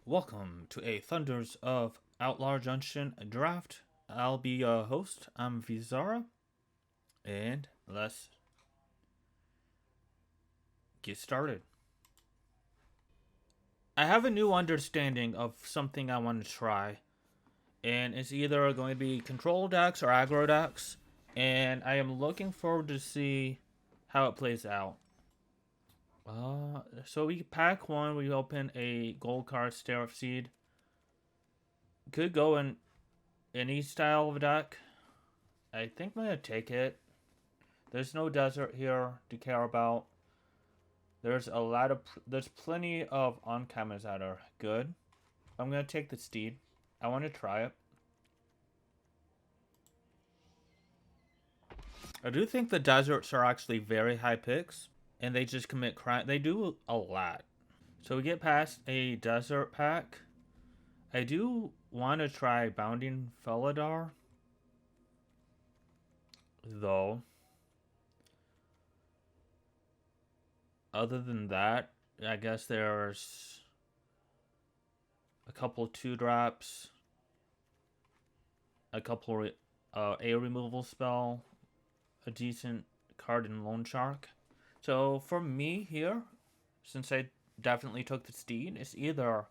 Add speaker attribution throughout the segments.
Speaker 1: Welcome to a Thunders of Outlaw Junction Draft. I'll be your host. I'm Vizara, and let's get started. I have a new understanding of something I want to try, and it's either going to be control decks or aggro decks, and I am looking forward to see how it plays out. So we pack one. We open a gold card Starif Seed. Could go in any style of deck. I think I'm gonna take it. There's no desert here to care about. There's plenty of uncommons that are good. I'm gonna take the steed. I want to try it. I do think the deserts are actually very high picks, and they just commit crime. They do a lot. So we get past a desert pack. I do want to try Bounding Felidar, though. Other than that, I guess there's a couple 2 drops, a couple a removal spell, a decent card in Loan Shark. So for me here, since I definitely took the steed, it's either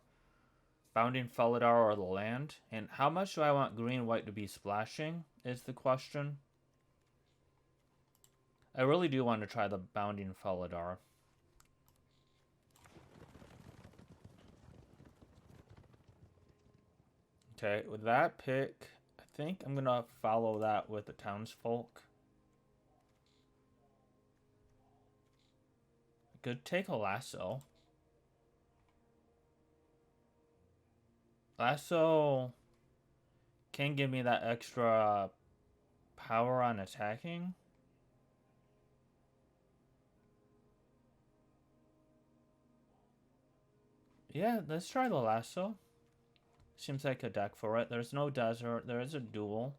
Speaker 1: Bounding Felidar or the land. And how much do I want green white to be splashing is the question. I really do want to try the Bounding Felidar. Okay, with that pick, I think I'm gonna follow that with the Townsfolk. Could take a lasso. Lasso can give me that extra power on attacking. Yeah, let's try the lasso. Seems like a deck for it. There's no desert. There is a duel.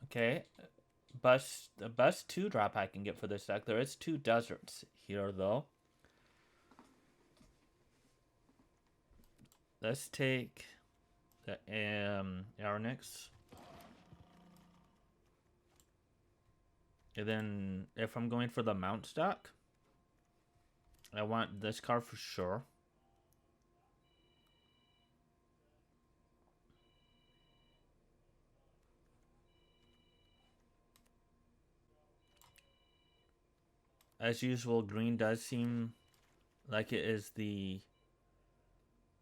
Speaker 1: Okay. The best 2 drop I can get for this deck. There is 2 deserts here, though. Let's take the Aronix. And then if I'm going for the mount stack, I want this card for sure. As usual, green does seem like it is the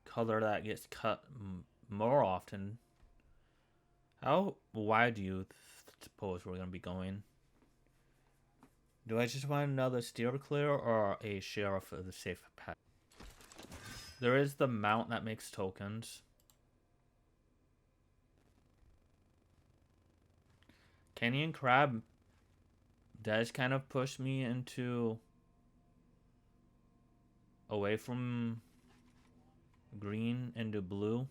Speaker 1: color that gets cut more often. How wide do you suppose we're going to be going? Do I just want another steer clear or a sheriff for the safe path? There is the mount that makes tokens. Canyon Crab does kind of push me into away from green into blue.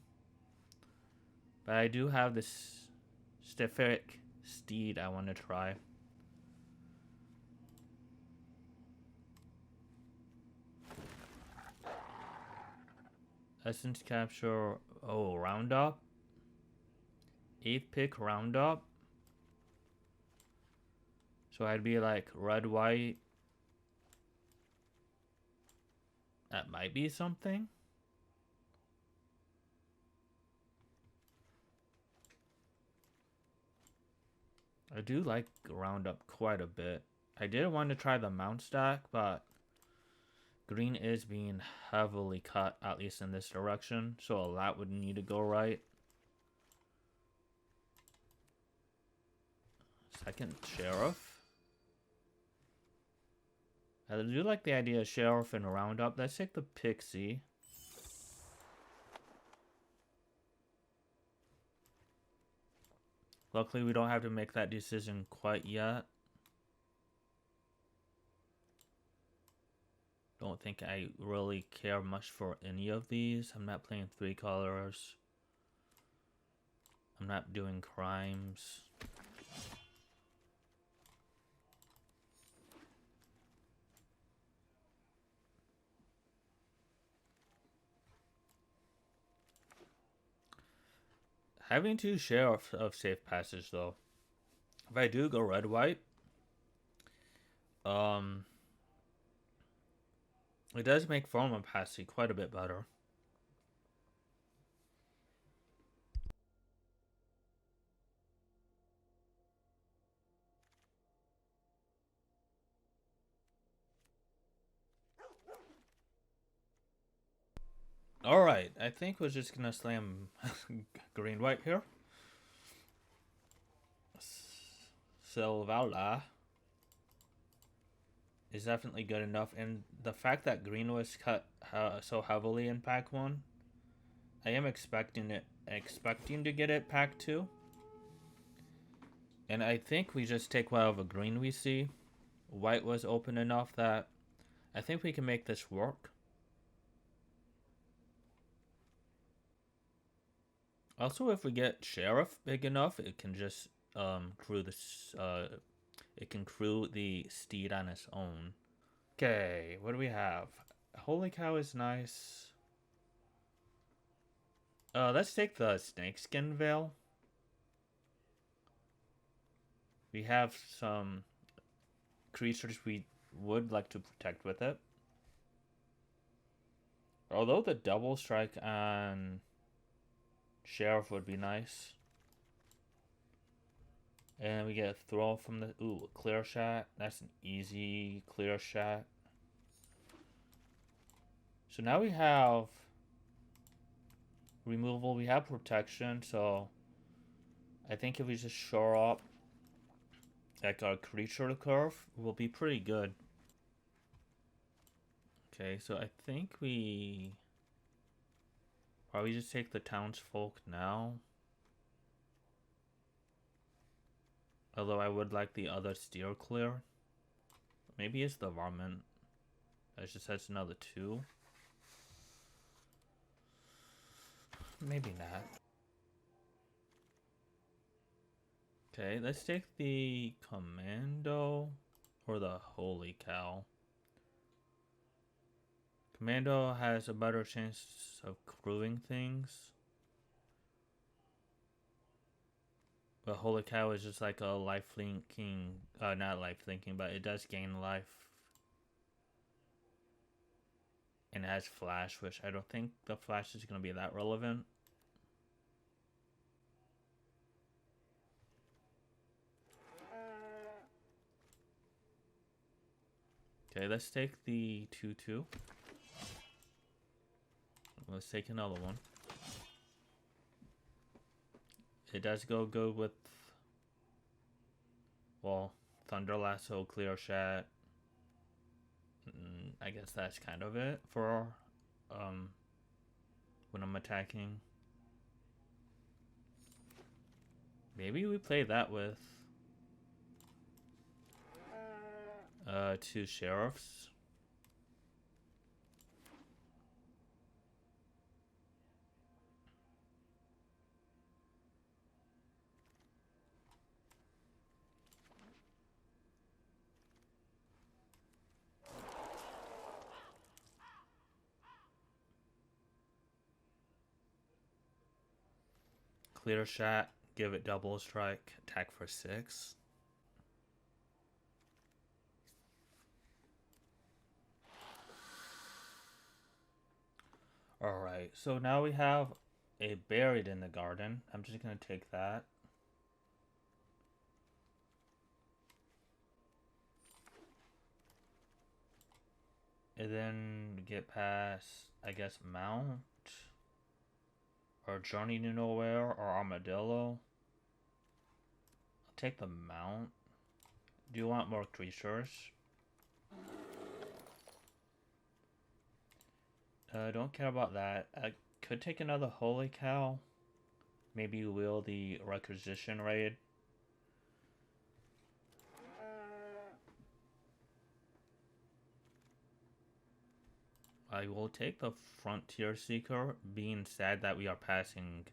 Speaker 1: But I do have this Stiffic Steed I want to try. Essence Capture. Oh, Roundup. 8th pick Roundup. So I'd be like red, white. That might be something. I do like Roundup quite a bit. I did want to try the mount stack, but green is being heavily cut, at least in this direction. So a lot would need to go right. Second Sheriff. I do like the idea of Sheriff and Roundup. Let's take the Pixie. Luckily, we don't have to make that decision quite yet. Don't think I really care much for any of these. I'm not playing 3 colors. I'm not doing crimes. Having to share of safe passage though. If I do go red white, um, it does make form opacity quite a bit better. Alright, I think we're just gonna slam green white here. Silvala is definitely good enough, and the fact that green was cut so heavily in pack 1, I am expecting to get it pack 2. And I think we just take whatever green we see. White was open enough that I think we can make this work. Also, if we get Sheriff big enough, it can just crew this. It can crew the steed on its own. Okay, what do we have? Holy cow is nice. Let's take the snakeskin veil. We have some creatures we would like to protect with it. Although the double strike on Sheriff would be nice. And we get a throw from the... Ooh, a clear shot. That's an easy clear shot. So now we have removal. We have protection. So I think if we just shore up like our creature curve, will be pretty good. Okay, so I think we probably just take the townsfolk now. Although I would like the other steer clear. Maybe it's the varmint. That just has another 2. Maybe not. Okay, let's take the commando or the holy cow. Commando has a better chance of crewing things. But holy cow is just like a life linking, not life linking, but it does gain life. And it has flash, which I don't think the flash is going to be that relevant. Okay, let's take the 2/2. Let's take another one. It does go good with, well, Thunder Lasso, Clear Shot. I guess that's kind of it for when I'm attacking. Maybe we play that with 2 sheriffs. Clear Shot, give it double strike, attack for 6. Alright, so now we have a buried in the garden. I'm just going to take that. And then get past, I guess, Mount. Or Journey to Nowhere, or Armadillo. I'll take the Mount. Do you want more creatures? Don't care about that. I could take another Holy Cow. Maybe wheel the Requisition Raid. I will take the Frontier Seeker, being sad that we are passing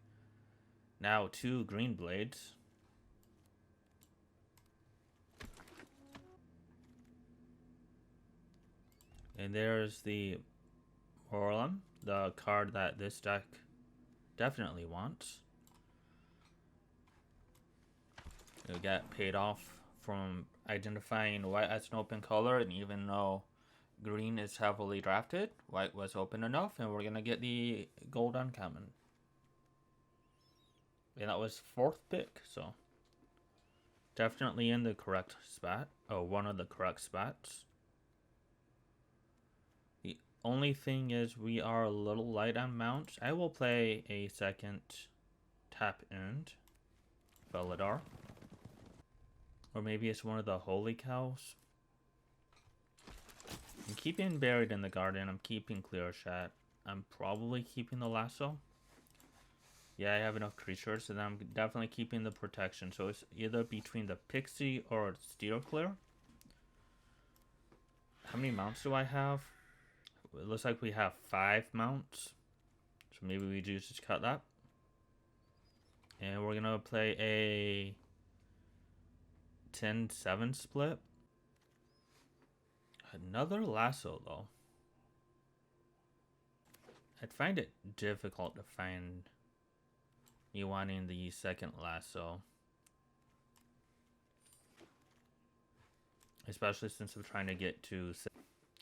Speaker 1: now 2 Green Blades. And there's the Orlum, the card that this deck definitely wants. We got paid off from identifying white as an open color, and even though green is heavily drafted, white was open enough, and we're gonna get the gold uncommon. And that was 4th pick, so definitely in the correct spot. Oh, one of the correct spots. The only thing is we are a little light on mounts. I will play a second tap end Felidar. Or maybe it's one of the holy cows. I'm keeping buried in the garden. I'm keeping clear shot. I'm probably keeping the lasso. Yeah, I have enough creatures, and I'm definitely keeping the protection. So it's either between the pixie or steer clear. How many mounts do I have? It looks like we have 5 mounts. So maybe we just cut that. And we're gonna play a 10-7 split. Another lasso though. I'd find it difficult to find me wanting the second lasso. Especially since I'm trying to get to...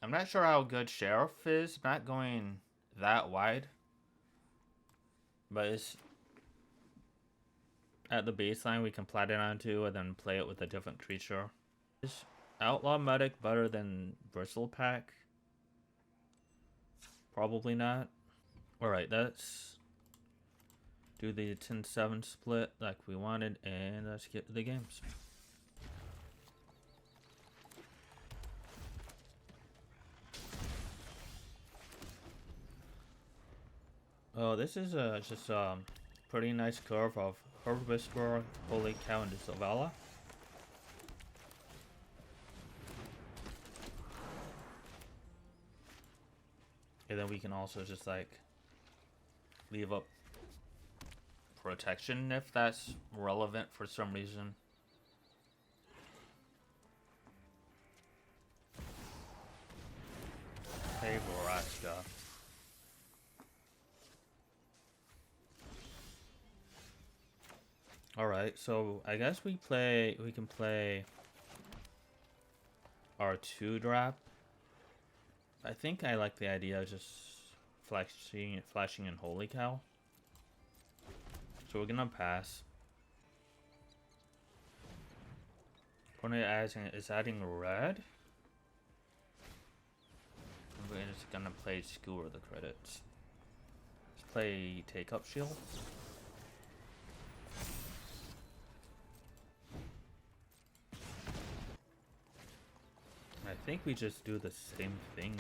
Speaker 1: I'm not sure how good Sheriff is. Not going that wide. But it's... At the baseline we can plat it onto and then play it with a different creature. Is Outlaw Medic better than Bristle Pack? Probably not. Alright, let's do the 10-7 split like we wanted, and let's get to the games. Oh, this is just a pretty nice curve of Herb Whisperer, Holy Cow, and Zavala. And then we can also just like leave up protection if that's relevant for some reason. Hey, Borashka. Alright, so I guess we can play our 2-drop. I think I like the idea of just flashing in Holy Cow. So we're gonna pass. Opponent is adding red. We're just gonna play Skewer the credits. Let's play Take Up Shield. I think we just do the same thing.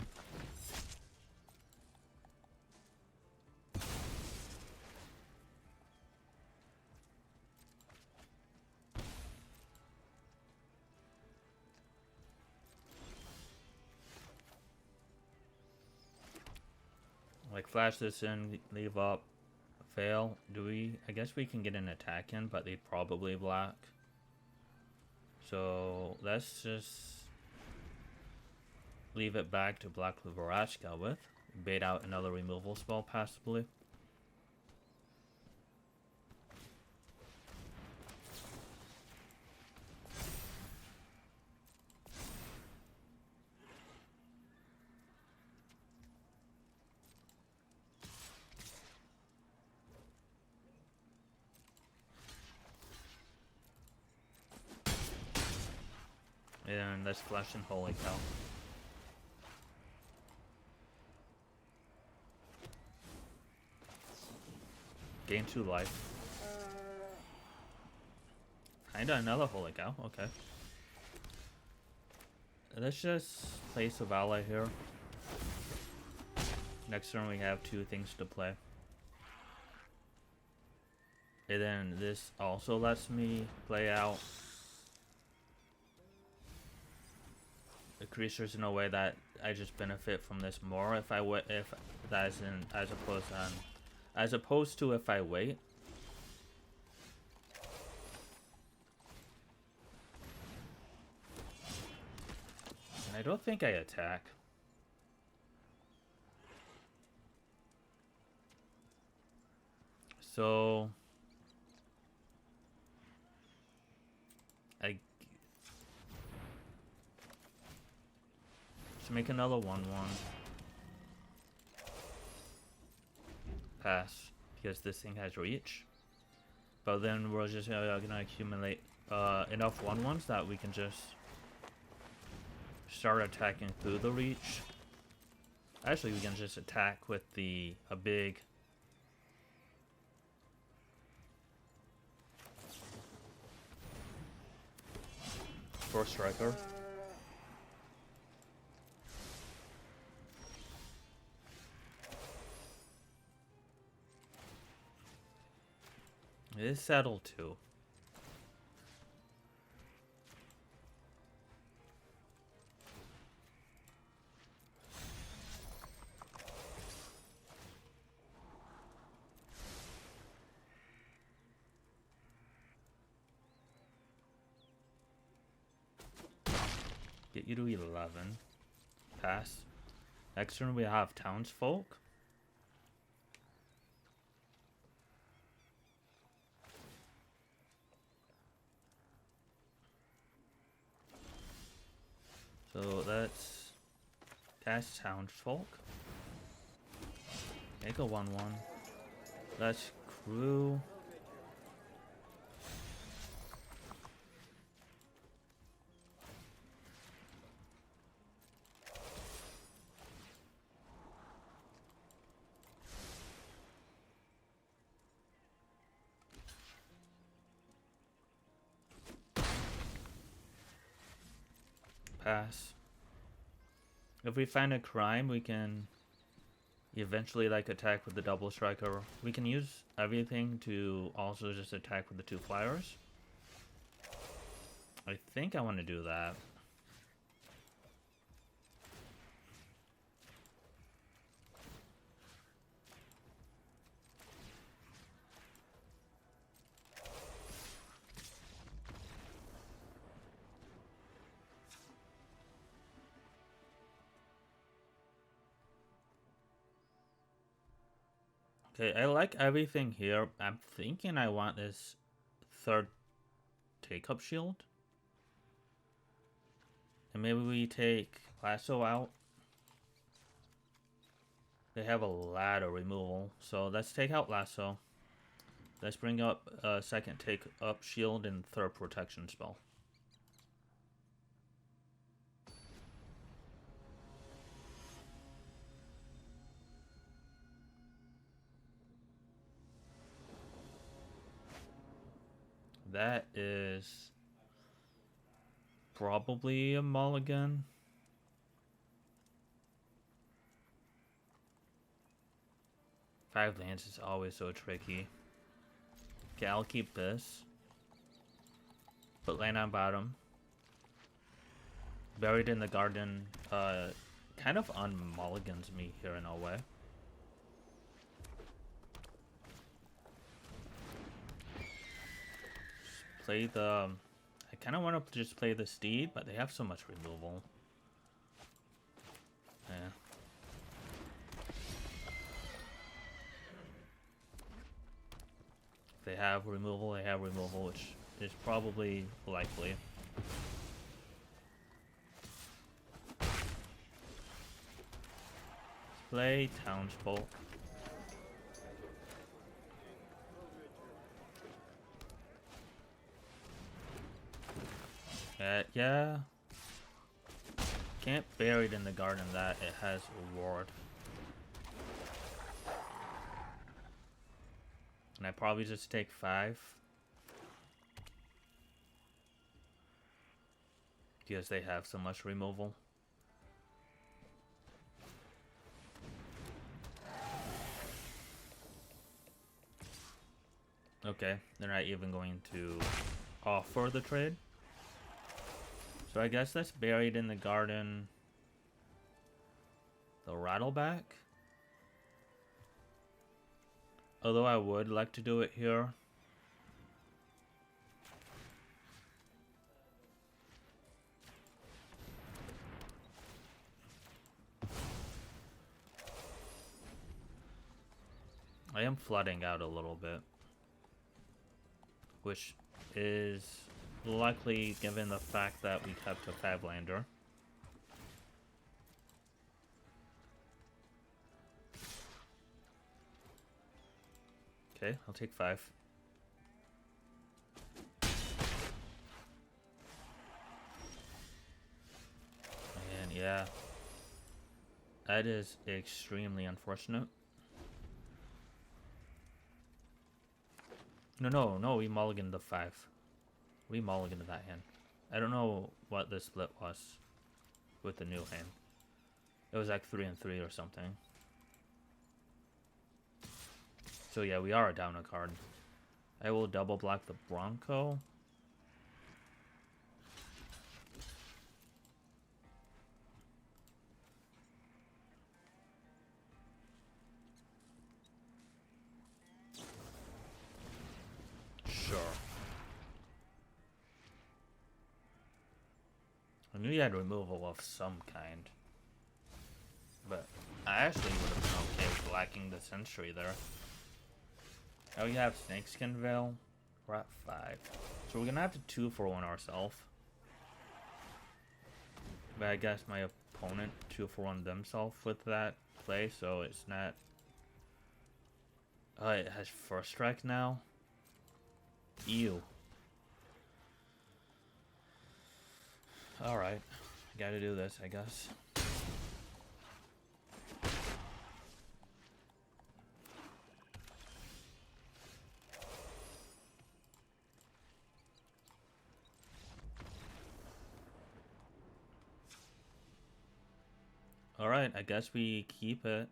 Speaker 1: Like flash this in, leave up, fail. Do we? I guess we can get an attack in, but they'd probably block. So let's just leave it back to block the Vorashka with. Bait out another removal spell passively. And let's flash in Holy Cow. Gain 2 life. Kinda another Holy Cow, okay. Let's just play Zavala here. Next turn we have 2 things to play. And then this also lets me play out the creatures in a way that I just benefit from this more if that is in as opposed to if I wait. And I don't think I attack. So make another 1-1. Pass, because this thing has reach. But then we're just gonna accumulate enough 1-1s that we can just start attacking through the reach. Actually, we can just attack with a big force striker. It is settled too. Get you to 11. Pass. Next turn we have Townsfolk. So let's cast Townsfolk. Make a 1-1. Let's crew. Pass. If we find a crime, we can eventually like attack with the double striker. We can use everything to also just attack with the 2 flyers. I think I want to do that. Okay, I like everything here. I'm thinking I want this 3rd take-up shield. And maybe we take Lasso out. They have a lot of removal. So let's take out Lasso. Let's bring up a 2nd take-up shield and 3rd protection spell. That is probably a mulligan. Five lands is always so tricky. Okay, I'll keep this. Put land on bottom. Buried in the Garden kind of unmulligans me here in a way. Play the... I kind of want to just play the Steed, but they have so much removal. Yeah. They have removal, which is probably likely. Play Townsfolk. Yeah. Can't bury it in the garden that it has a ward. And I probably just take 5. Because they have so much removal. Okay, they're not even going to offer the trade. So I guess that's buried in the garden. The Rattleback. Although I would like to do it here. I am flooding out a little bit. Which is likely given the fact that we kept a 5-lander. Okay, I'll take 5. And yeah, that is extremely unfortunate. No, we mulliganed the 5. We mulliganed that hand. I don't know what the split was with the new hand. It was like 3 and 3 or something. So yeah, we are down a card. I will double block the Bronco. Sure. I knew you had removal of some kind. But I actually would have been okay with blacking the Sentry there. Oh, you have Snakeskin Veil. We're at 5. So we're gonna have to 2-for-1 ourselves. But I guess my opponent 2-for-1 themselves with that play, so it's not... Oh, it has first strike now? Ew. Alright. Gotta do this, I guess. Alright, I guess we keep it.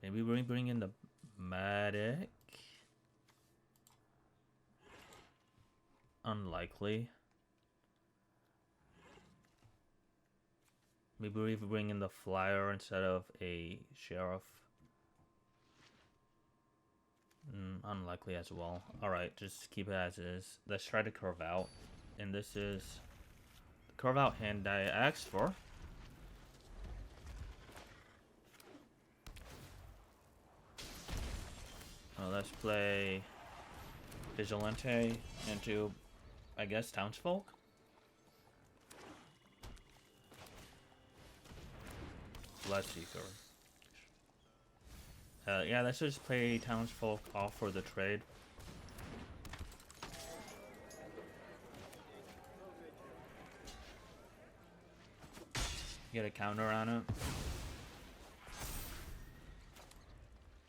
Speaker 1: Maybe we bring in the Medic. Unlikely. Maybe we bring in the Flyer instead of a Sheriff. Unlikely as well. Alright, just keep it as is. Let's try to curve out. And this is the curve out hand I asked for. Let's play Vigilante into, I guess, Townsfolk. Bloodseeker. Yeah, let's just play Townsfolk off for the trade. Get a counter on it.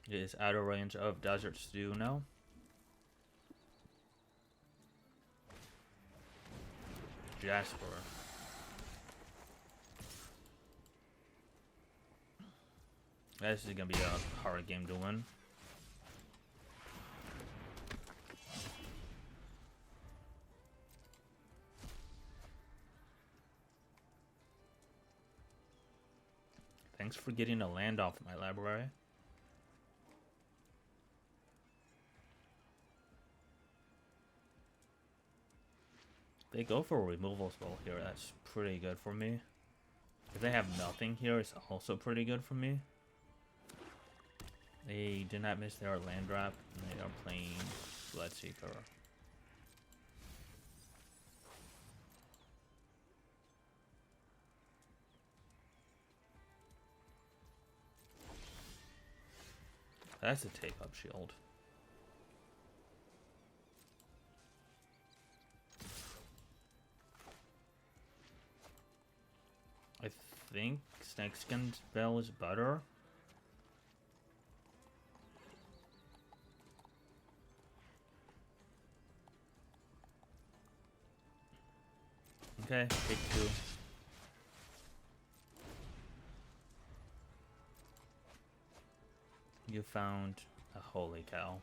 Speaker 1: It is out of range of Desert Stew now. Jasper. This is gonna be a hard game to win. Thanks for getting a land off my library. They go for a removal spell here. That's pretty good for me. If they have nothing here, it's also pretty good for me. They did not miss their land drop, and they are playing Bloodseeker. That's a tape-up shield. I think Snakeskin Bell is better. Okay, take 2. You found a holy cow.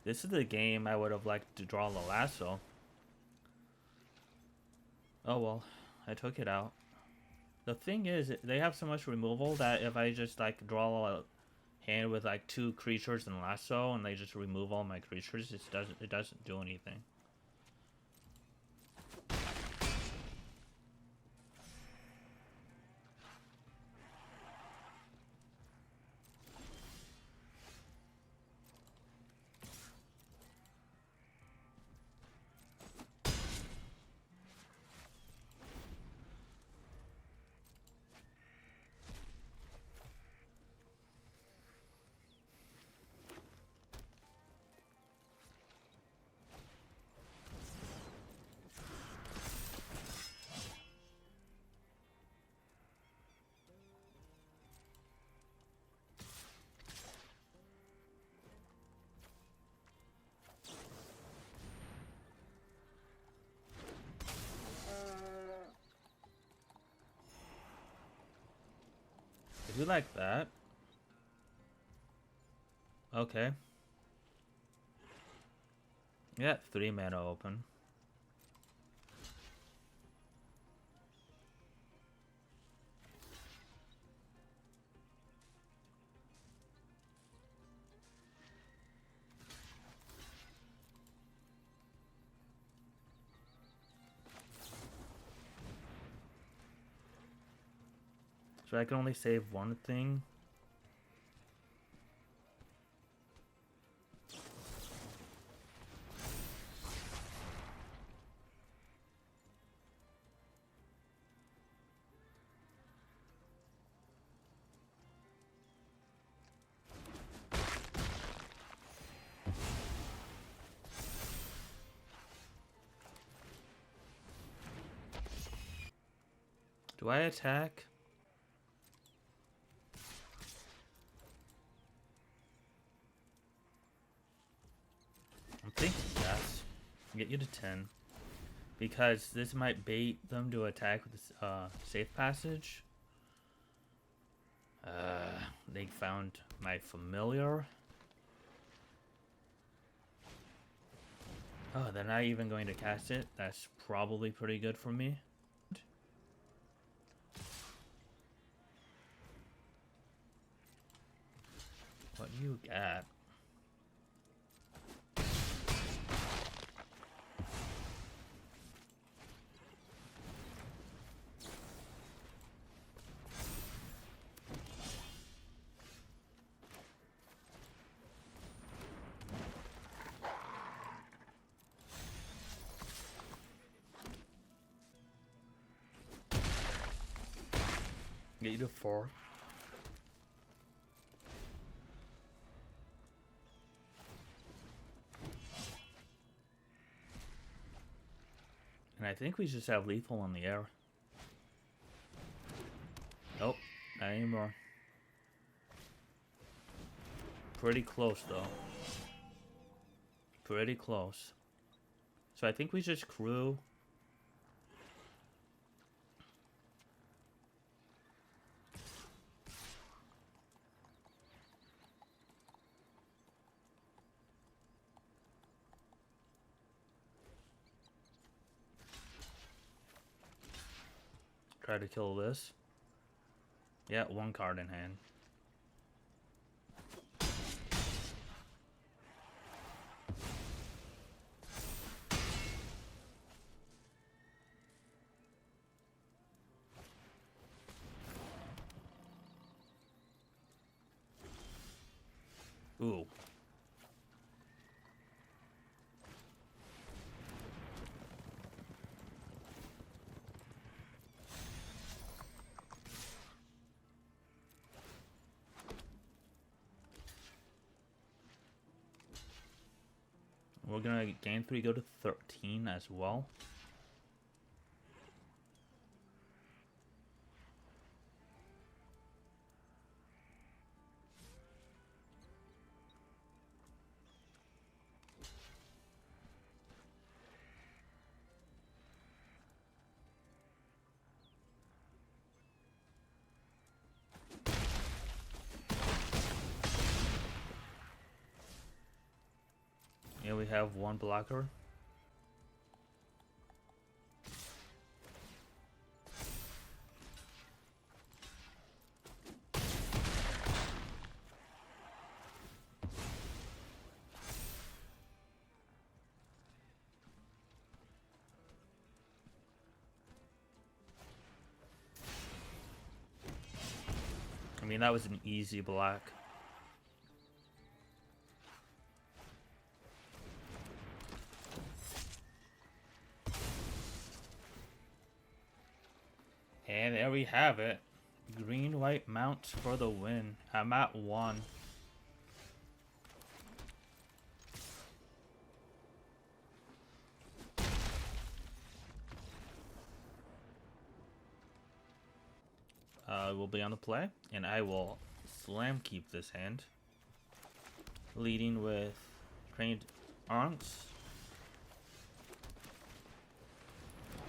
Speaker 1: This is the game I would have liked to draw the lasso. Oh well, I took it out. The thing is, they have so much removal that if I just like draw a hand with like 2 creatures and lasso, and they just remove all my creatures, it doesn't do anything. do like that. Okay. Yeah, 3 mana open. So I can only save one thing. Do I attack? I'm thinking yes. Get you to 10. Because this might bait them to attack with this safe passage. They found my familiar. Oh, they're not even going to cast it. That's probably pretty good for me. What do you got? Get you to 4. And I think we just have lethal on the air. Nope, not anymore. Pretty close though. Pretty close. So I think we just crew. Try to kill this. Yeah, 1 card in hand. Ooh. We're gonna gain 3, go to 13 as well. Yeah, we have 1 blocker. I mean, that was an easy block. And there we have it. Green, white mounts for the win. I'm at 1. Will be on the play, and I will slam keep this hand. Leading with trained Arms.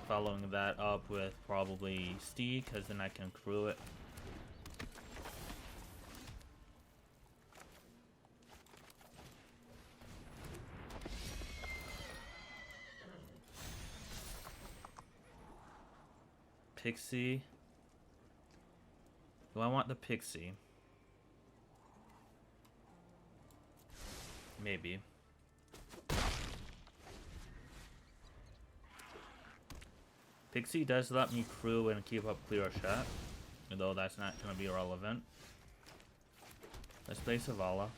Speaker 1: Following that up with probably Steed, because then I can crew it. Pixie. Do I want the Pixie? Maybe. Pixie does let me crew and keep up clear shot, although that's not going to be relevant. Let's play Savala.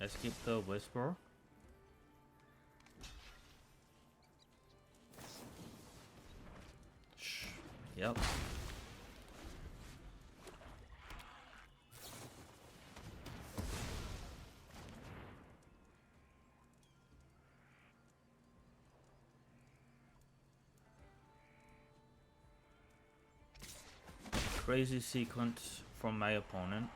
Speaker 1: Let's keep the Whisper. Shh. Yep. Crazy sequence from my opponent.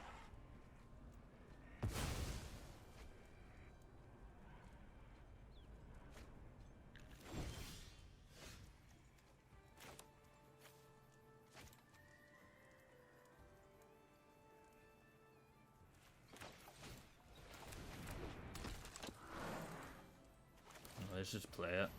Speaker 1: Let's just play it.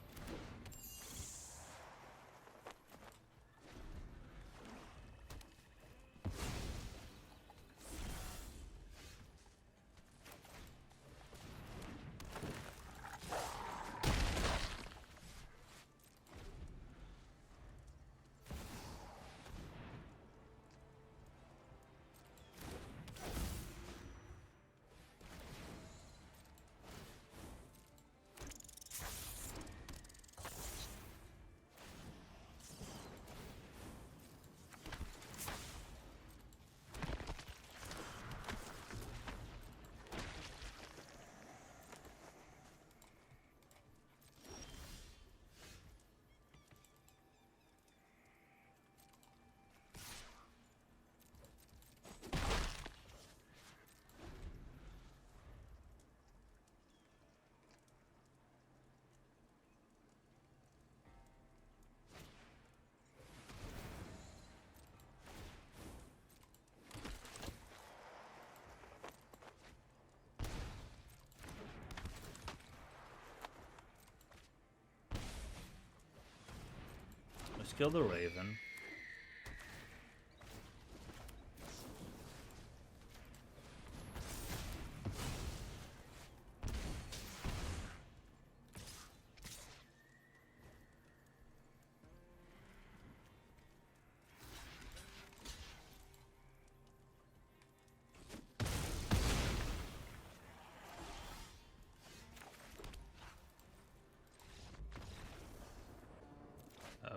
Speaker 1: Let's kill the Raven.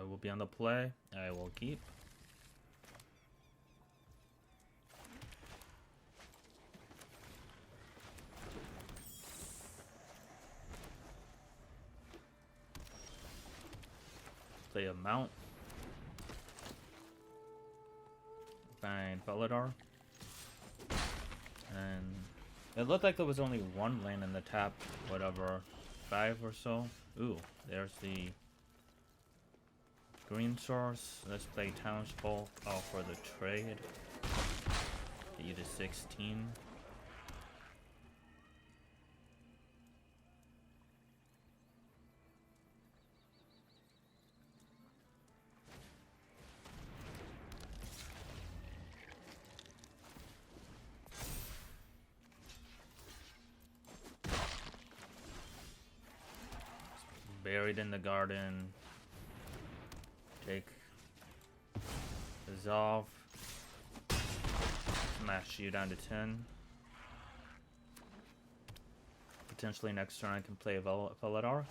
Speaker 1: Will be on the play. I will keep. Play a mount. Find Felidar. And it looked like there was only one lane in the top, whatever, 5 or so. Ooh, there's the green source. Let's play Townsfolk for the trade. Get you to 16. Buried in the garden. Take Dissolve. Smash you down to 10. Potentially next turn I can play Felidar.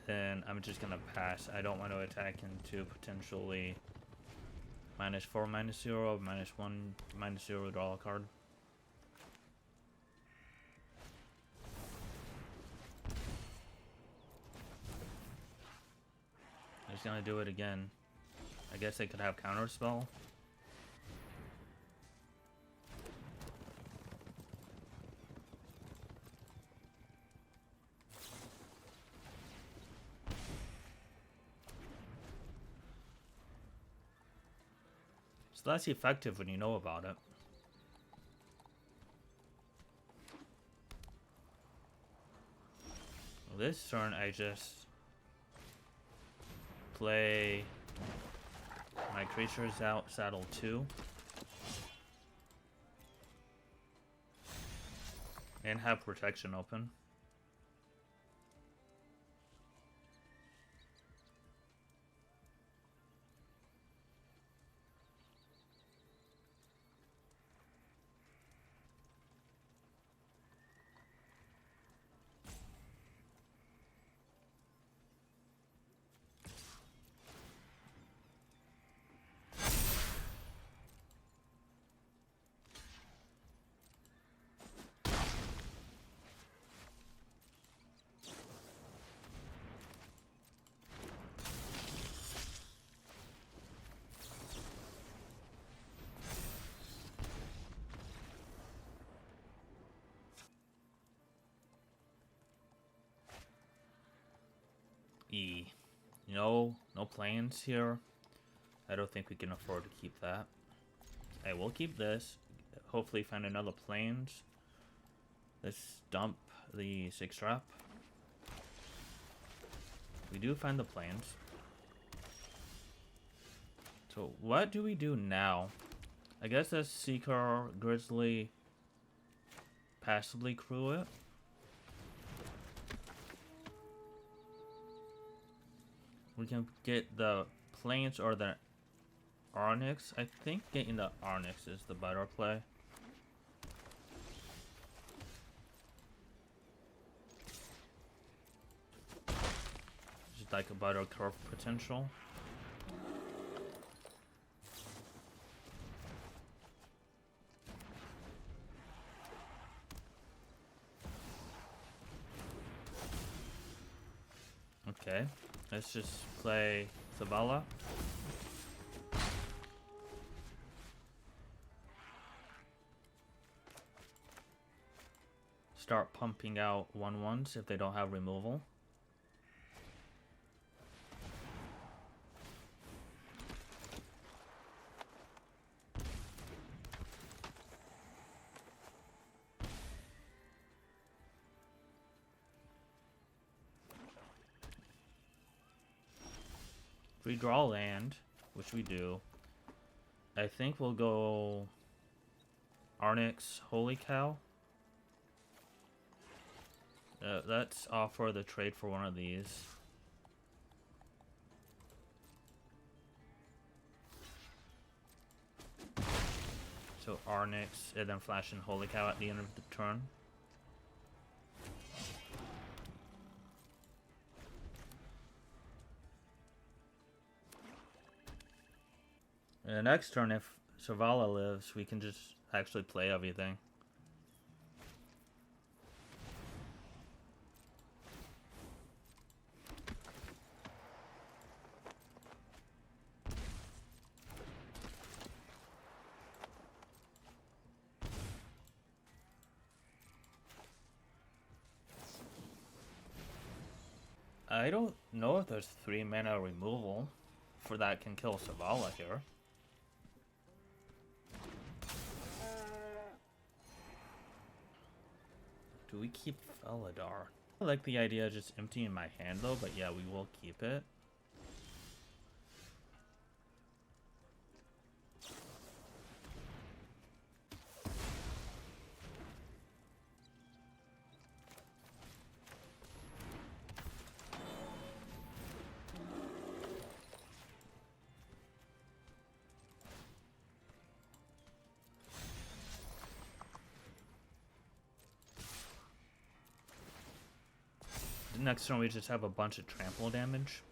Speaker 1: Then I'm just gonna pass. I don't want to attack into potentially -4, -0, -1, -0, draw a card. He's gonna do it again. I guess they could have counterspell. So that's effective when you know about it. This turn, I just play my creatures out, saddle 2. And have protection open. E. No plans here. I don't think we can afford to keep that. Hey, we'll keep this. Hopefully find another planes. Let's dump the 6-drop. We do find the planes. So what do we do now? I guess that's Seeker, Grizzly, passively crew it. We can get the planes or the Onyx. I think getting the Onyx is the better play. Just like a better curve potential. Okay, let's just play Zavala. Start pumping out 1/1s if they don't have removal. If we draw land, which we do, I think we'll go Arnix Holy Cow. Let's offer the trade for one of these. So Arnix and then flash in Holy Cow at the end of the turn. And the next turn, if Zavala lives, we can just actually play everything. I don't know if there's 3 mana removal for that can kill Zavala here. Do we keep Felidar? I like the idea of just emptying my hand though, but yeah, we will keep it. Next turn we just have a bunch of trample damage.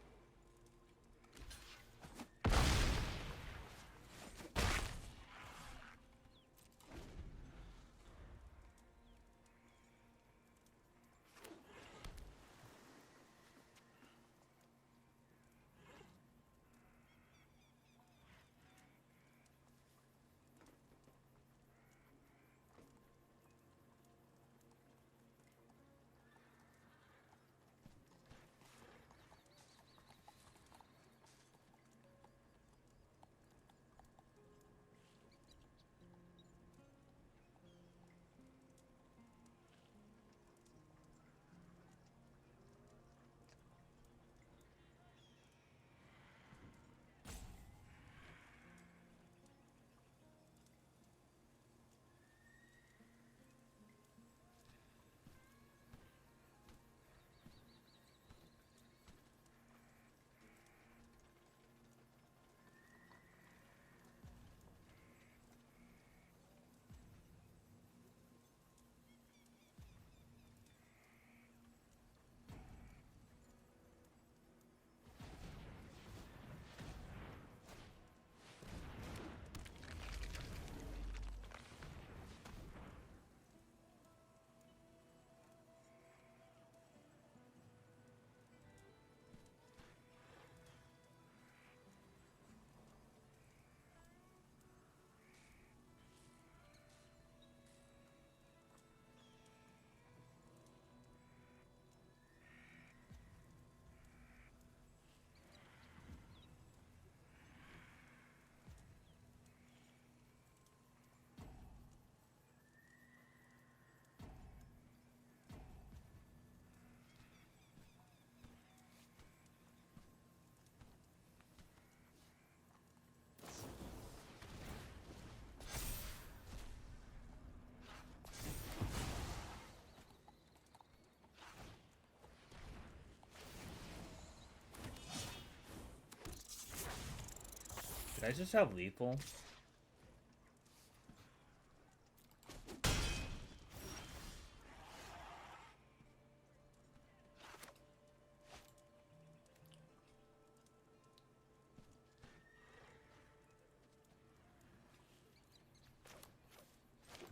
Speaker 1: I just have lethal.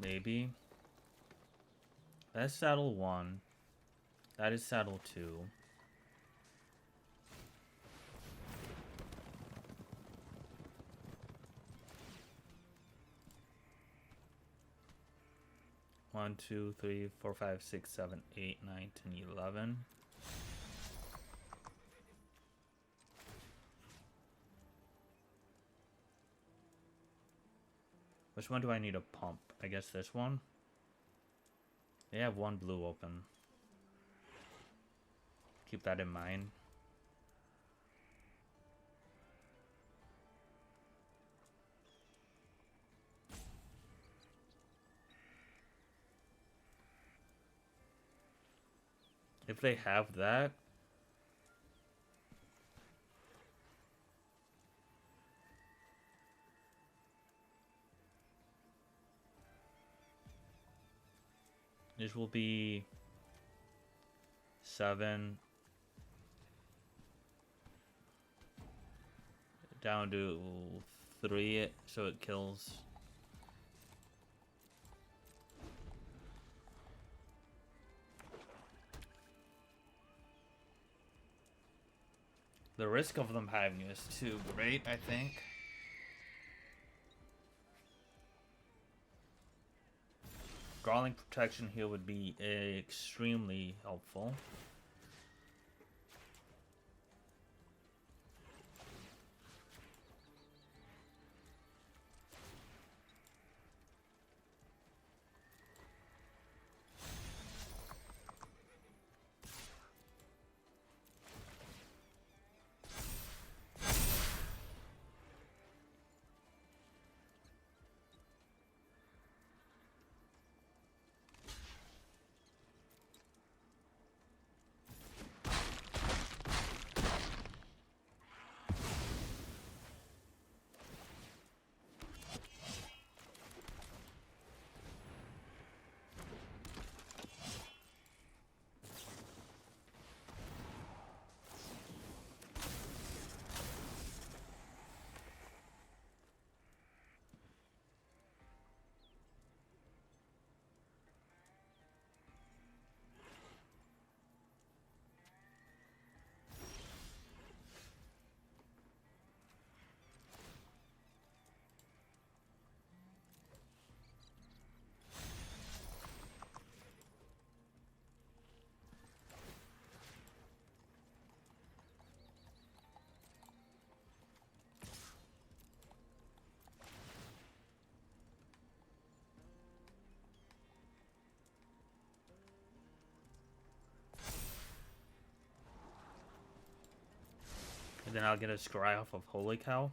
Speaker 1: Maybe. That's saddle 1. That is saddle 2. One, 2, 3, 4, 5, 6, 7, 8, 9, 10, 11. Which one do I need to pump? I guess this one? They have one blue open. Keep that in mind. If they have that, this will be 7 down to 3, so it kills. The risk of them having you is too great, I think. Garling protection here would be extremely helpful. And then I'll get a scry off of Holy Cow.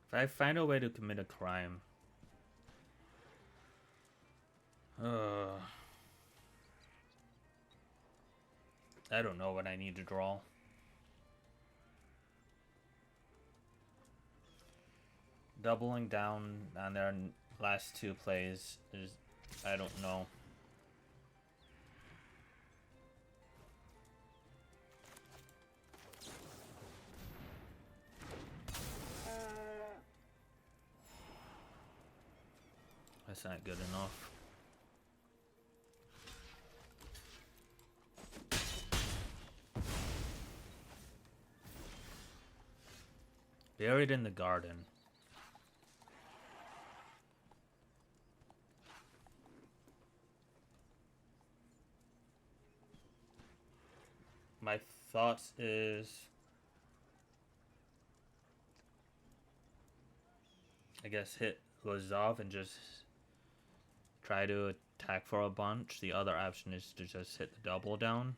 Speaker 1: If I find a way to commit a crime, I don't know what I need to draw. Doubling down on their last 2 plays is, I don't know. That's not good enough. Buried in the garden. my thoughts is, I guess, hit Lazov and just try to attack for a bunch. The other option is to just hit the double down.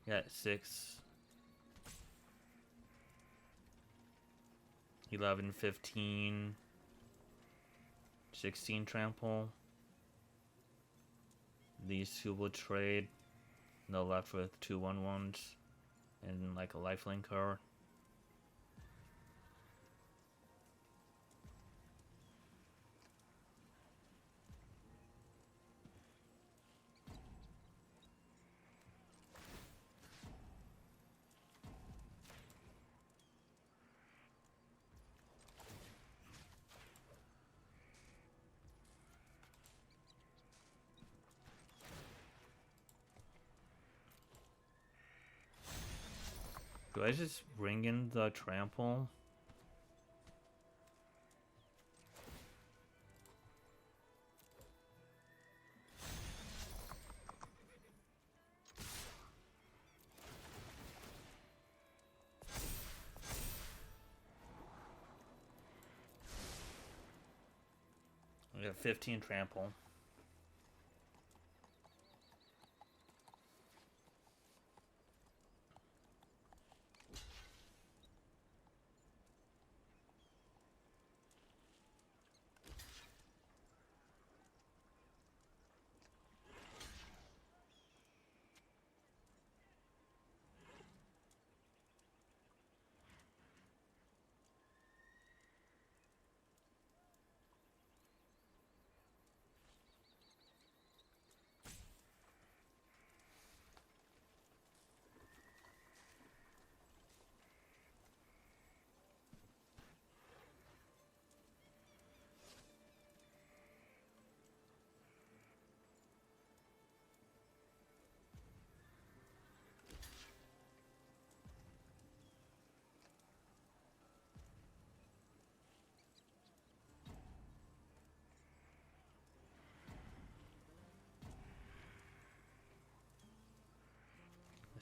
Speaker 1: Yeah, 6, 11, 15, 16 trample. These two will trade. And they're left with 2 1/1s and like a lifelink card. Do I just bring in the trample? We have 15 trample.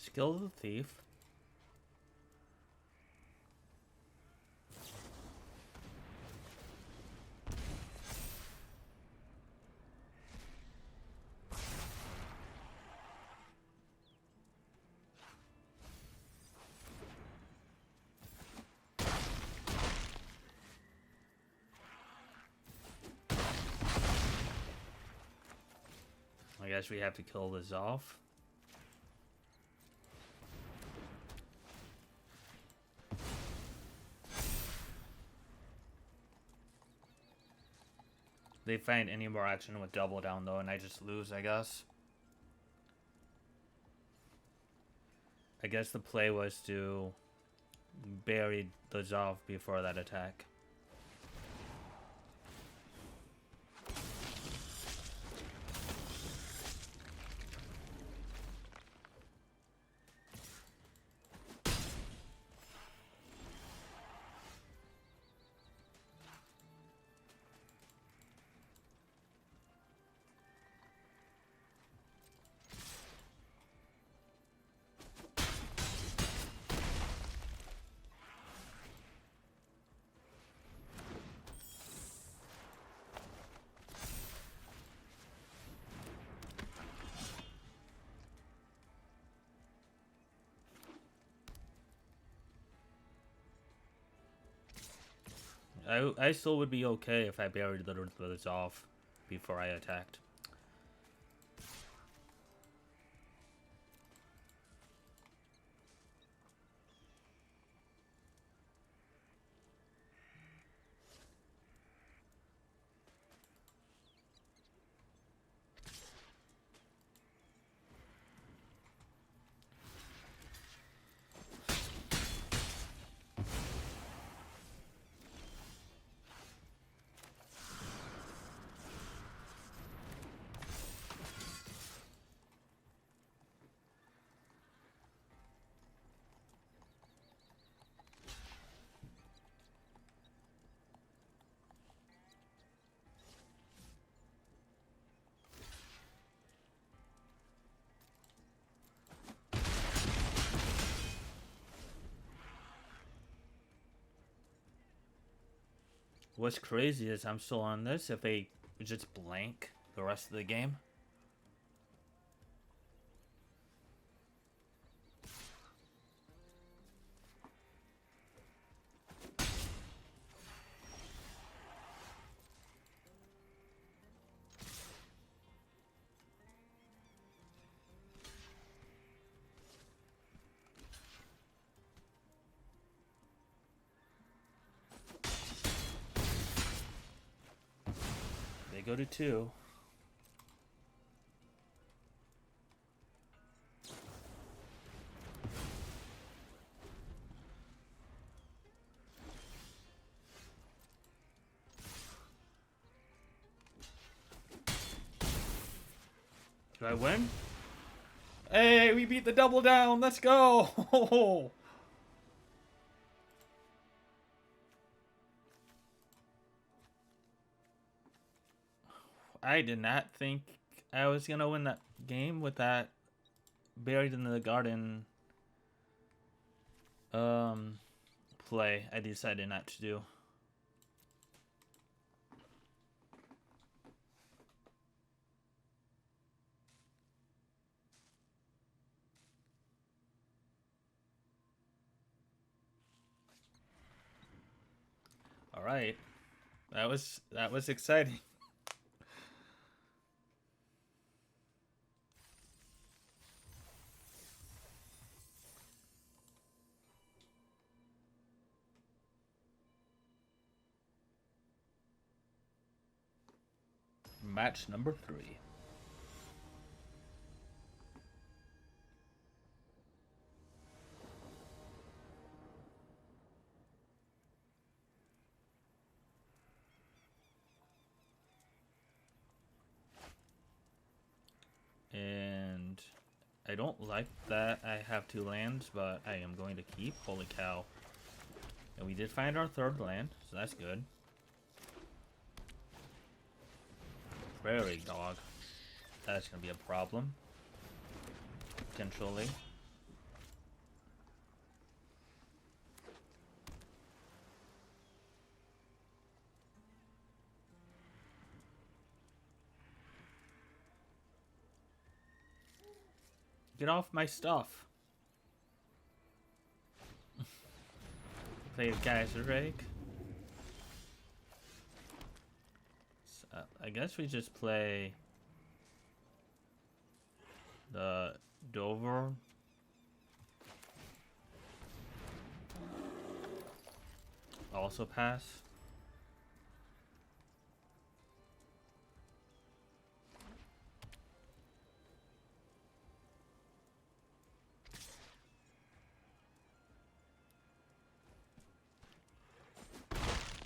Speaker 1: Skill of the Thief. I guess we have to kill this off. They find any more action with double down though, and I just lose, I guess. I guess the play was to bury the Zov before that attack. I still would be okay if I buried the Zov before I attacked. What's crazy is I'm still on this. If they just blank the rest of the game. They go to 2. Do I win? Hey, we beat the double down. Let's go. I did not think I was going to win that game with that buried in the garden play. I decided not to do. All right. That was exciting. Match number 3. And I don't like that I have 2 lands, but I am going to keep. Holy cow. And we did find our 3rd land, so that's good. Prairie dog. That's going to be a problem. Potentially. Get off my stuff. Play Geyser Egg. So, I guess we just play the Dover. Also pass.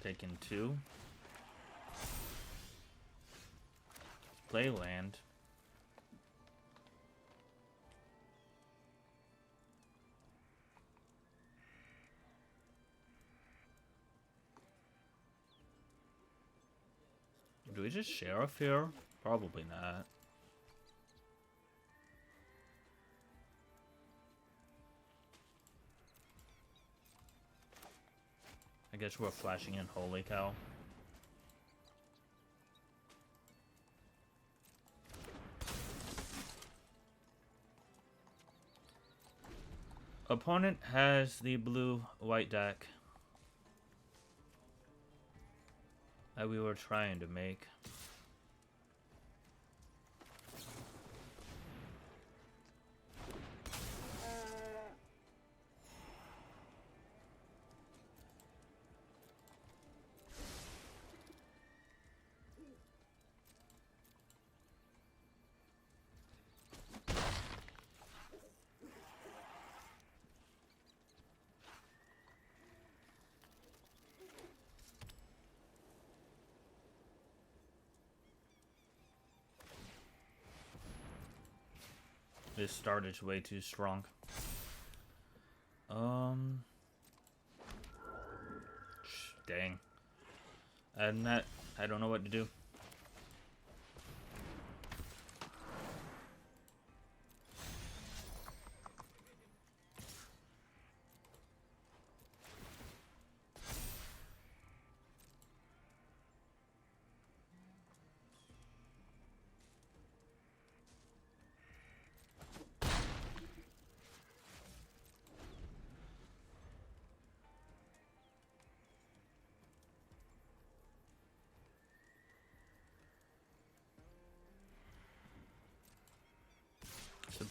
Speaker 1: Taking 2. Play land. Do we just Sheriff here? Probably not. I guess we're flashing in Holy Cow. Opponent has the blue-white deck that we were trying to make. This start is way too strong. Dang. I don't know what to do.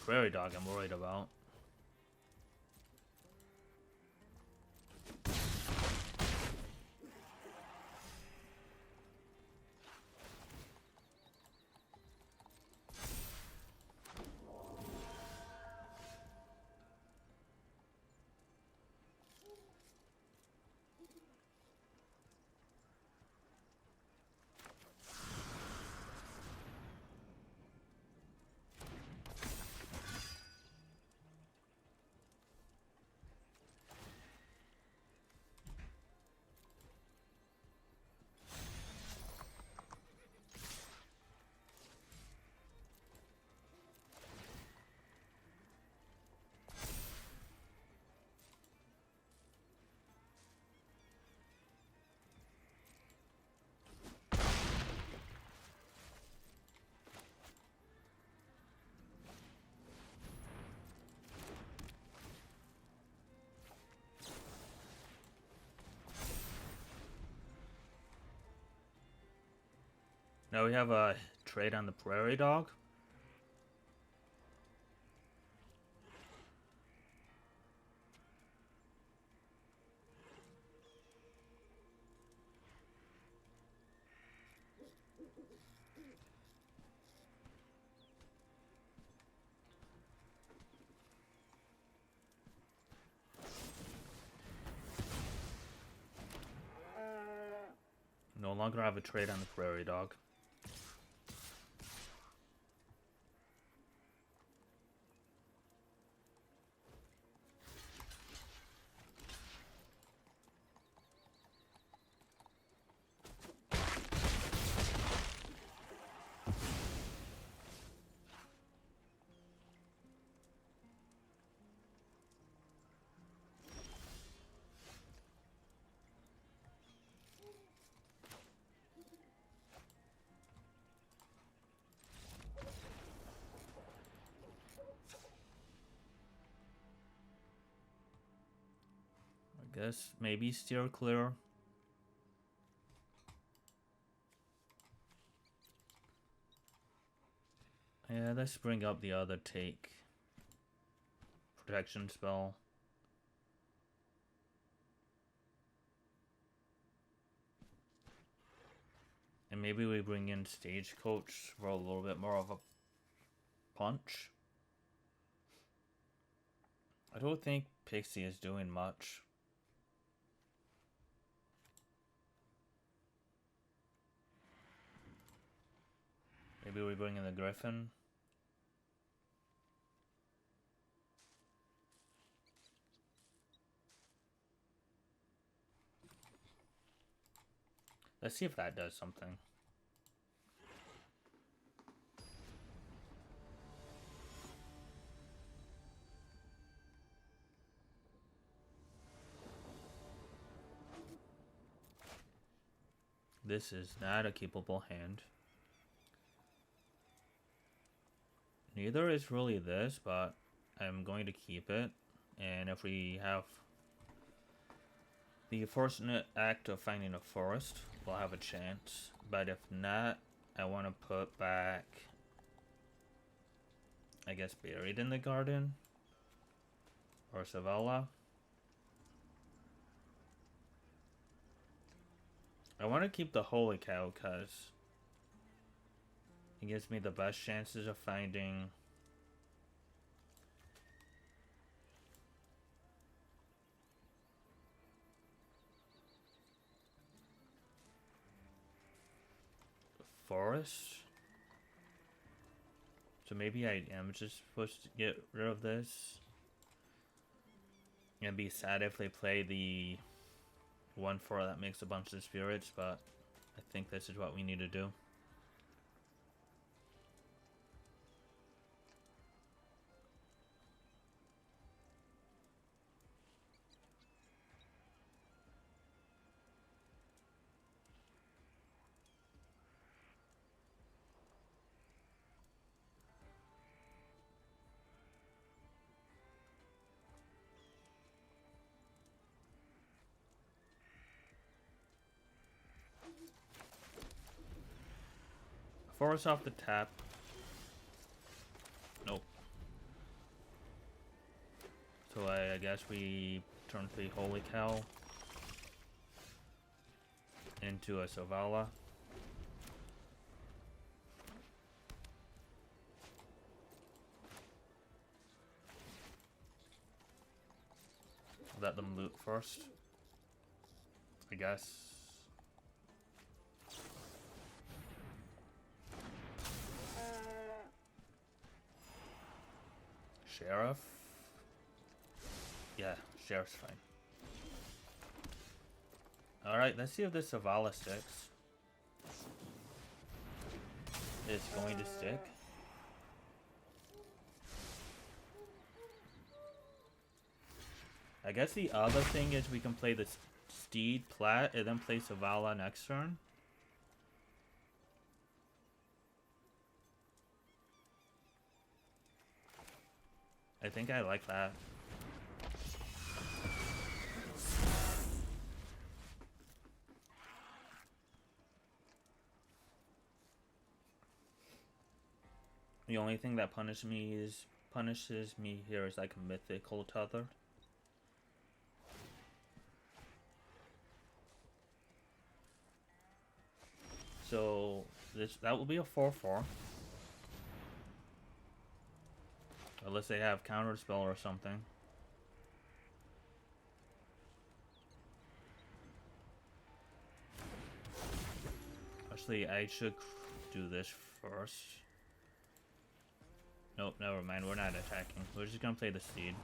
Speaker 1: prairie dog I'm worried about. Now we have a trade on the prairie dog. No longer have a trade on the prairie dog. I guess maybe steer clear. Yeah, let's bring up the other take. Protection spell. And maybe we bring in Stagecoach for a little bit more of a punch. I don't think Pixie is doing much. Maybe we bring in the Griffin. Let's see if that does something. This is not a keepable hand. Neither is really this, but I'm going to keep it. And if we have the fortunate act of finding a forest, we'll have a chance. But if not, I want to put back, I guess, Buried in the Garden or Savella. I want to keep the Holy Cow because it gives me the best chances of finding forest. So maybe I am just supposed to get rid of this and be sad if they play the 1/4 that makes a bunch of spirits, but I think this is what we need to do. Force off the tap. Nope. way, I guess we turn the Holy Cow into a Savala. Let them loot first, I guess. Sheriff? Yeah, Sheriff's fine. Alright, let's see if this Savala sticks. It's going to stick. I guess the other thing is we can play the Steed Plat and then play Savala next turn. I think I like that. The only thing that punishes me here is like a mythical tether. So that will be a 4/4. Unless they have counterspell or something. Actually, I should do this first. Nope, never mind. We're not attacking. We're just gonna play the Steed.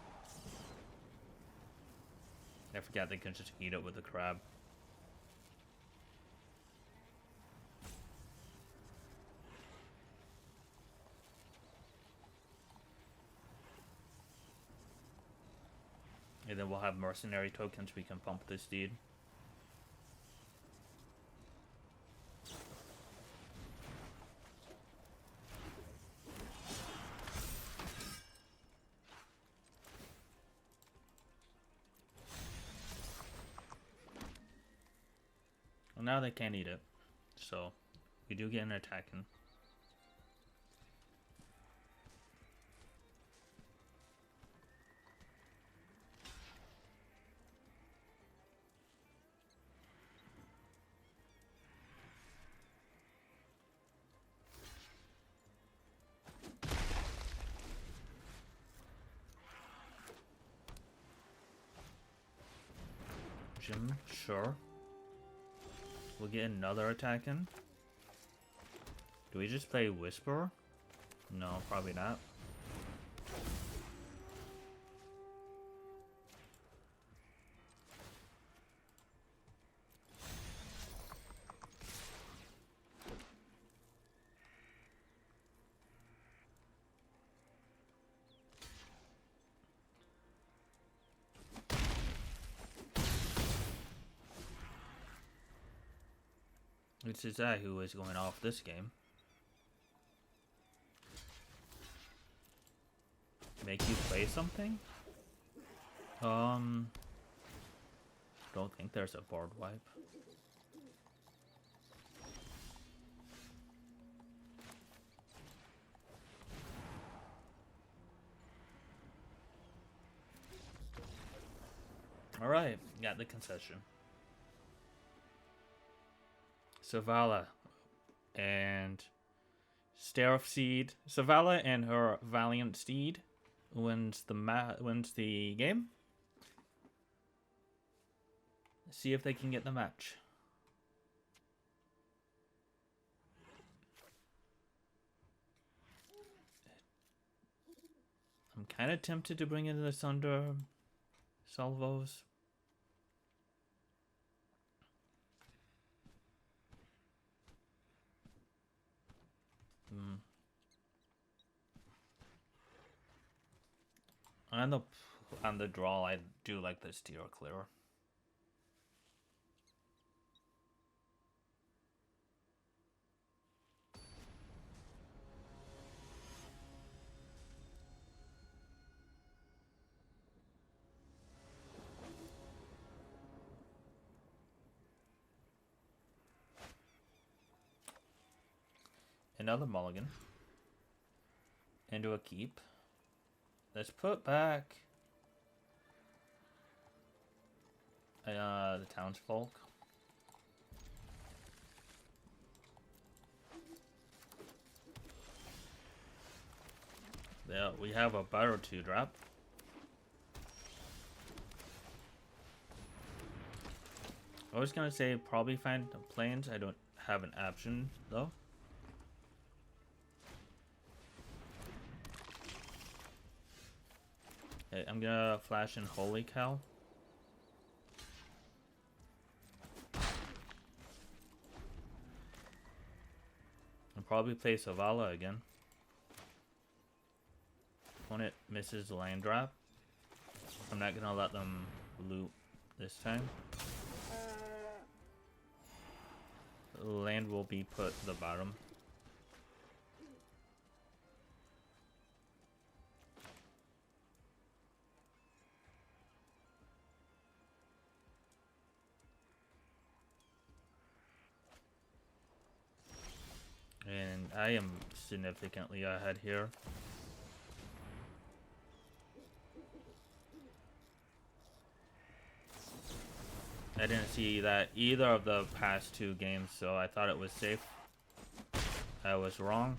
Speaker 1: I forgot they can just eat it with the crab. And then we'll have mercenary tokens we can pump this Steed. Well, now they can't eat it. So, we do get an attacking. Jim, sure. We'll get another attack in. Do we just play Whisper? No, probably not. It's Zai who is going off this game. Make you play something? Don't think there's a board wipe. Alright, got the concession. Savala and Starif Seed. Savala and her Valiant Steed wins the game. See if they can get the match. I'm kind of tempted to bring in the Sunder Salvos. On the draw, I do like the Steer Clearer. Another mulligan. Into a keep. Let's put back the townsfolk. Yeah, we have a bar or two drop. I was gonna say probably find planes. I don't have an option though. Okay, I'm gonna flash in Holy Cow. I'll probably play Savala again. When it misses the land drop, I'm not gonna let them loot this time. Land will be put to the bottom. And I am significantly ahead here. I didn't see that either of the past two games, so I thought it was safe. I was wrong.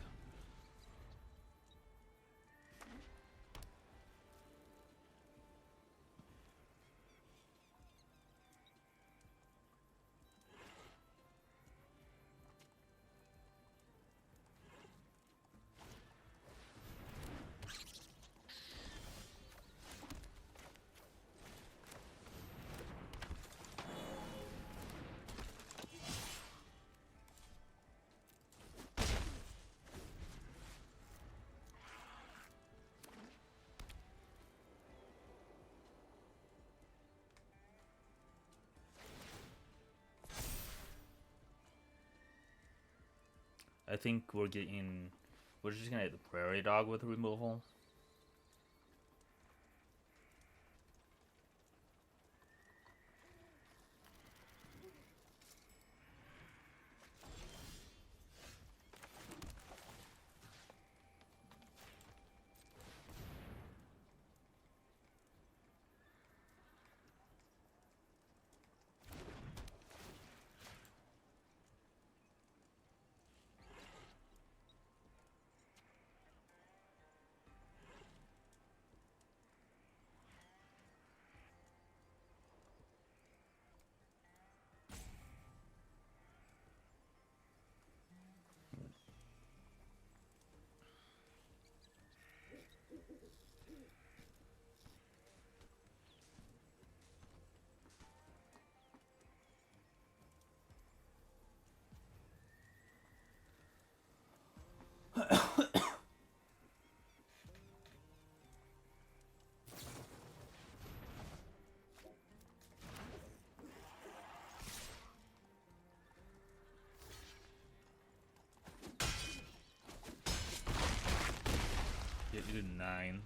Speaker 1: I think we're just gonna get the prairie dog with removal. Get you to 9.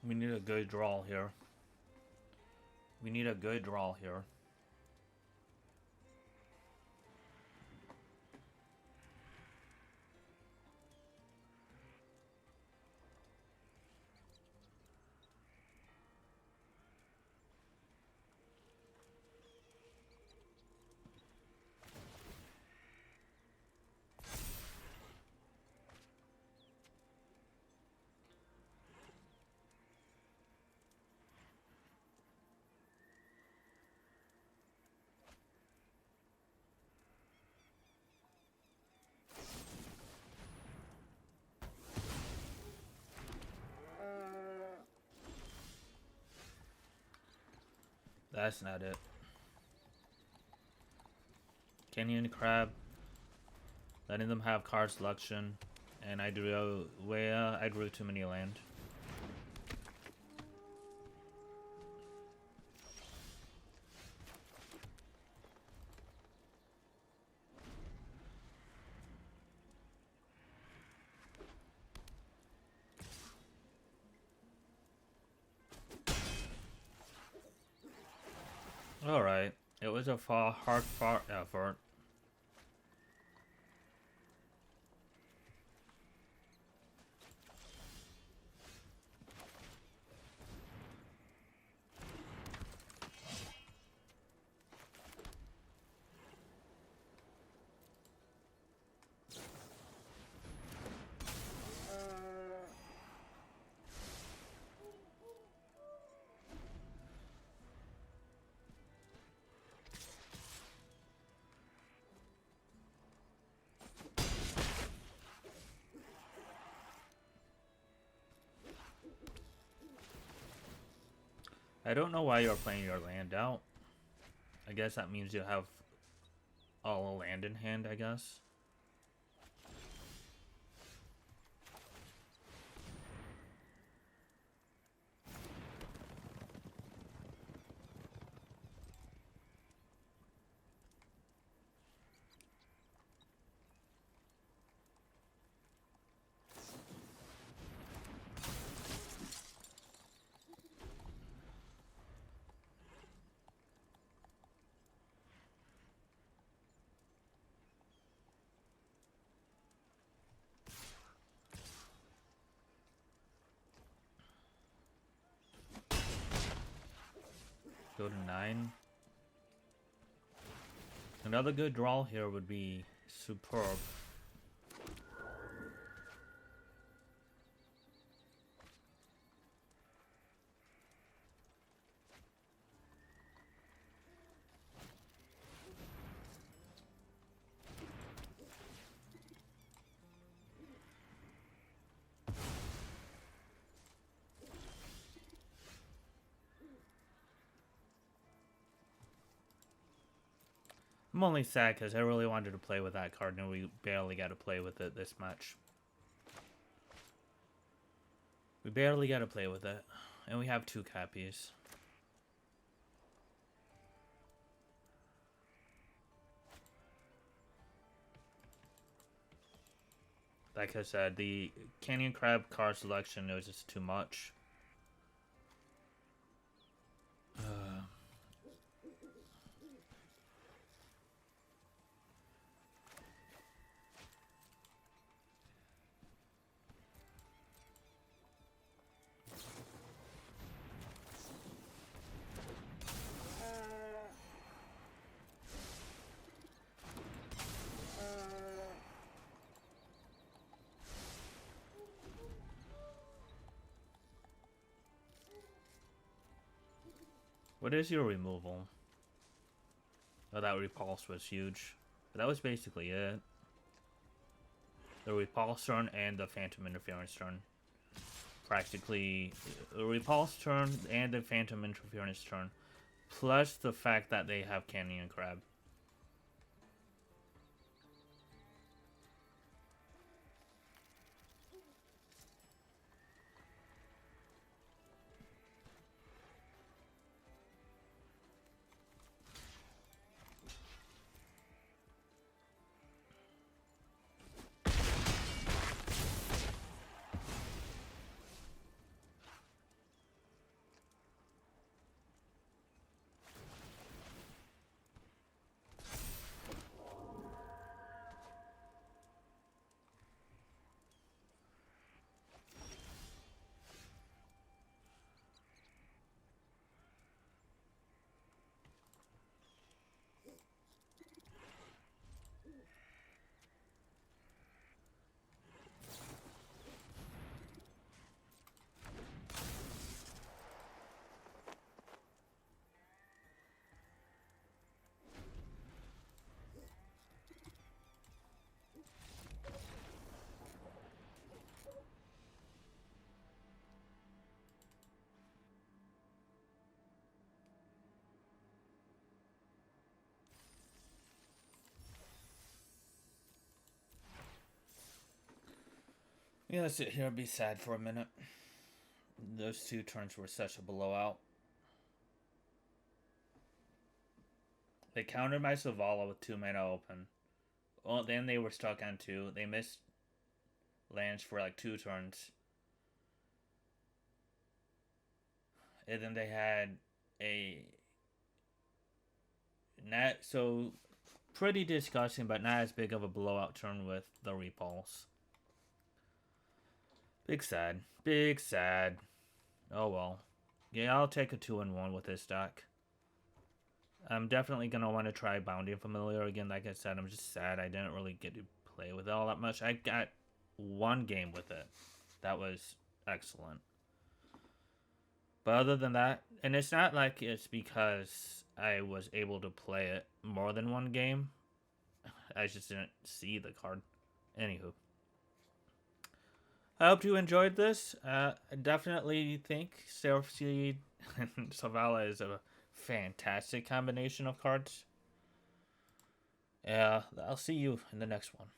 Speaker 1: We need a good draw here. We need a good draw here. That's not it. Canyon crab. Letting them have card selection. And I drew too many land. Alright. It was a hard fought effort. I don't know why you're playing your land out. I guess that means you have all land in hand, I guess. Go to 9. Another good draw here would be superb. I'm only sad because I really wanted to play with that card and we barely got to play with it this much. We barely got to play with it. And we have 2 copies. Like I said, the Canyon Crab card selection is just too much. What is your removal? Oh, that repulse was huge. But that was basically it. The repulse turn and the phantom interference turn. Practically, the repulse turn and the phantom interference turn. Plus the fact that they have Canyon Crab. I'm gonna sit here and be sad for a minute. Those two turns were such a blowout. They countered my Savala with 2 mana open. Well, then they were stuck on 2. They missed lands for like 2 turns. And then they had a not so pretty disgusting, but not as big of a blowout turn with the repulse. Big sad. Big sad. Oh well. Yeah, I'll take a 2-1 with this deck. I'm definitely going to want to try Bounding Familiar again. Like I said, I'm just sad I didn't really get to play with it all that much. I got 1 game with it. That was excellent. But other than that, and it's not like it's because I was able to play it more than 1 game. I just didn't see the card. Anywho. I hope you enjoyed this. I definitely think Seraph Seed and Savala is a fantastic combination of cards. Yeah, I'll see you in the next one.